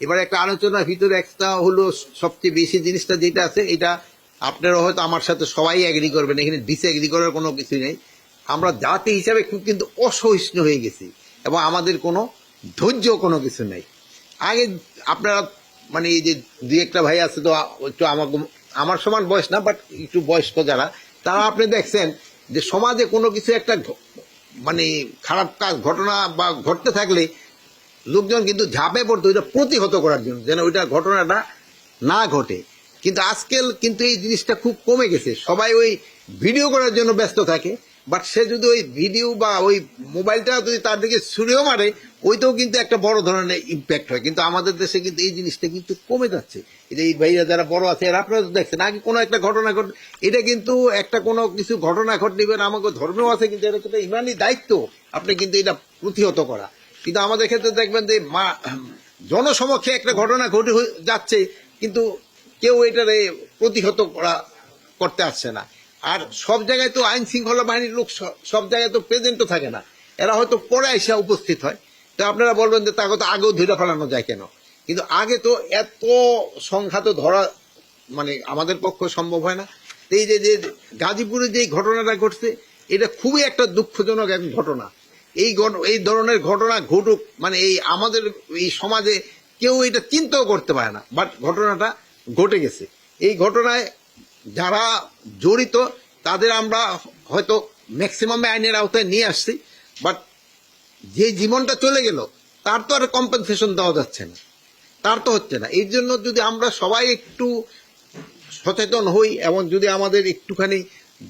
এবার একটা আলোচনার ভিতরে একটা হলো সবচেয়ে বেশি জিনিসটা যেটা আছে, এটা আপনারা হয়তো আমার সাথে সবাই এগ্রি করবেন, এখানে ডিসএগ্রি করার কোনো কিছু নেই। আমরা জাতি হিসাবে খুব কিন্তু অসহিষ্ণু হয়ে গেছি এবং আমাদের কোনো ধৈর্য কোনো কিছু নেই। আগে আপনারা মানে এই যে দুই একটা ভাই আছে তো একটু আমার সমান বয়স না, বাট একটু বয়স্ক যারা, তারা আপনি দেখছেন যে সমাজে কোনো কিছু একটা মানে খারাপ কাজ ঘটনা বা ঘটতে থাকলে লোকজন কিন্তু ঝাঁপে পড়তো ওইটা প্রতিহত করার জন্য, যেন ওইটা ঘটনাটা না ঘটে। কিন্তু আজকাল কিন্তু এই জিনিসটা খুব কমে গেছে, সবাই ওই ভিডিও করার জন্য ব্যস্ত থাকে। বাট সে যদি ওই ভিডিও বা ওই মোবাইলটা যদি তার দিকে ছুড়েও মারে, ওইটাও কিন্তু একটা বড় ধরনের ইম্প্যাক্ট হয়। কিন্তু আমাদের দেশে কিন্তু এই জিনিসটা কিন্তু কমে যাচ্ছে। এটা এই ভাইরা যারা বড় আছে এরা আপনারা দেখছেন, আগে কোনো একটা ঘটনা ঘট, এটা কিন্তু একটা কোনো কিছু ঘটনা ঘটলিবেন, আমাকে ধর্মেও আছে, কিন্তু এটা একটা ইমানই দায়িত্ব আপনি কিন্তু এটা প্রতিহত করা। কিন্তু আমাদের ক্ষেত্রে দেখবেন যে জনসমক্ষে একটা ঘটনা ঘটে যাচ্ছে, কিন্তু কেউ এটারে প্রতিহত করতে আসছে না। আর সব জায়গায় তো আইন শৃঙ্খলা বাহিনীর লোক সব জায়গায় তো প্রেজেন্টও থাকে না, এরা হয়তো পরে এসে উপস্থিত হয়। তো আপনারা বলবেন যে তাকে তো আগেও ধরে ফেলানো যায় কেন, কিন্তু আগে তো এত সংখ্যা তো ধরা মানে আমাদের পক্ষে সম্ভব হয় না। এই যে গাজীপুরে যে ঘটনাটা ঘটছে, এটা খুবই একটা দুঃখজনক এক ঘটনা। এই ধরনের ঘটনা ঘটুক মানে এই আমাদের এই সমাজে কেউ এটা চিন্তাও করতে পারে না, বাট ঘটনাটা ঘটে গেছে। এই ঘটনায় যারা জড়িত তাদের আমরা হয়তো ম্যাক্সিমামে আইনের আওতায় নিয়ে আসছি, বাট যে জীবনটা চলে গেল তার তো আর কম্পেনসেশন দেওয়া যাচ্ছে না, তার তো হচ্ছে না। এই জন্য যদি আমরা সবাই একটু সচেতন হই এবং যদি আমাদের একটুখানি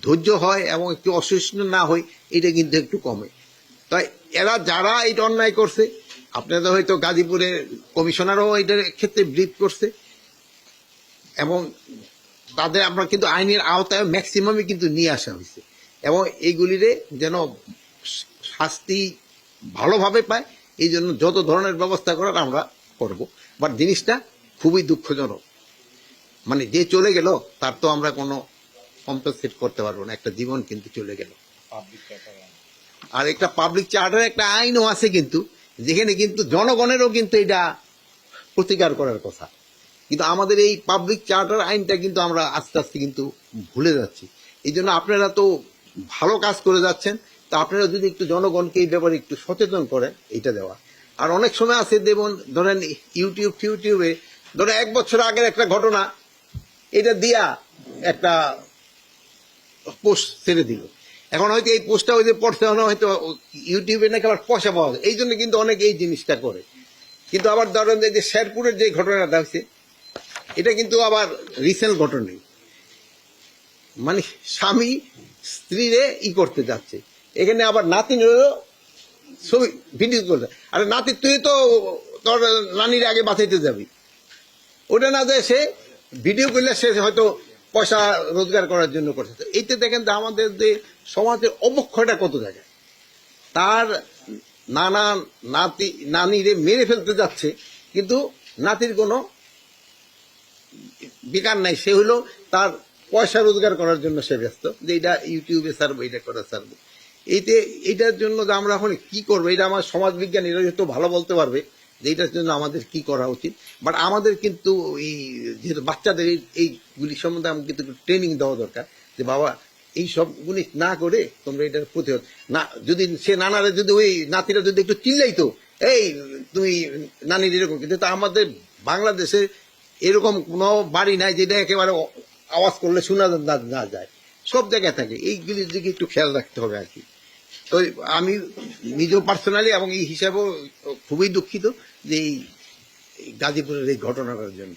ধৈর্য হয় এবং একটু অসহিষ্ণু না হই, এটা কিন্তু একটু কমে। তাই এরা যারা এটা অন্যায় করছে, আপনাদের হয়তো গাজীপুরের কমিশনারও এটার ক্ষেত্রে ব্রিফ করছে, এবং তাদের আমরা কিন্তু আইনের আওতায় ম্যাক্সিমামই কিন্তু নিয়ে আসা হয়েছে, এবং এইগুলিরে যেন শাস্তি ভালোভাবে পায় এই জন্য যত ধরনের ব্যবস্থা করার আমরা করব। বাট জিনিসটা খুবই দুঃখজনক, মানে যে চলে গেল তার তো আমরা কোনো কম্পেনসেট করতে পারবো না, একটা জীবন কিন্তু চলে গেল। আর একটা পাবলিক চার্টার একটা আইনও আছে কিন্তু, যেখানে কিন্তু জনগণেরও কিন্তু এটা প্রতিকার করার কথা। কিন্তু আমাদের এই পাবলিক চার্টার আইনটা কিন্তু আমরা আস্তে আস্তে কিন্তু ভুলে যাচ্ছি। এই জন্য আপনারা তো ভালো কাজ করে যাচ্ছেন, তা আপনারা যদি একটু জনগণকে এই ব্যাপারে একটু সচেতন করেন, এটা দেওয়া। আর অনেক সময় আছে যেমন ধরেন ইউটিউবে ধরেন 1 বছর আগের একটা ঘটনা, এটা দিয়া একটা পোস্ট ছেড়ে দিল। এখন হয়তো এই পোস্টটা ওই যে পড়তে হয়তো ইউটিউবে নাকি আবার পয়সা পাওয়া যায়, এই জন্য কিন্তু অনেকে এই জিনিসটা করে। কিন্তু আবার ধরেন যে শেরপুরের যে ঘটনাটা হয়েছে, এটা কিন্তু আবার রিসেন্ট ঘটনাই, মানে স্বামী স্ত্রীরে করতে যাচ্ছে, এখানে আবার নাতিনেরও ছবি ভিডিও করতে। আরে নাতি তুই তো তোর নানির আগে বাঁচাইতে যাবি, ওটা না যায় সে ভিডিও করলে সে হয়তো পয়সা রোজগার করার জন্য করছে। এইটা দেখেন যে আমাদের যে সমাজের অবক্ষয়টা কত জায়গায়, তার নানা নানিরে মেরে ফেলতে যাচ্ছে, কিন্তু নাতির কোনো বেকার নাই, সে হলো তার পয়সা রোজগার করার জন্য সে ব্যস্ত, যে এটা ইউটিউবে ছাড়বো, এটা করা ছাড়বো। এইটার জন্য যে আমরা এখন কি করবো, এটা আমার সমাজ বিজ্ঞান এরা হয়তো ভালো বলতে পারবে যে এটার জন্য আমাদের কি করা উচিত। বাট আমাদের কিন্তু এই যেহেতু বাচ্চাদের এইগুলি সম্বন্ধে আমাকে কিন্তু ট্রেনিং দেওয়া দরকার, যে বাবা এই সবগুলি না করে তোমরা এটার প্রতিহত না, যদি সে নানারে যদি ওই নাতিরা যদি একটু চিল্লাইতো এই তুমি নানির এরকম, কিন্তু তা আমাদের বাংলাদেশে এরকম কোনো বাড়ি নাই যেটা একেবারে আওয়াজ করলে শোনা না যায়, সব জায়গায় থাকে। এইগুলির দিকে একটু খেয়াল রাখতে হবে আর কি। তো আমি নিজেও পার্সোনালি এবং এই হিসাবেও খুবই দুঃখিত যে এই গাজীপুরের এই ঘটনাটার জন্য।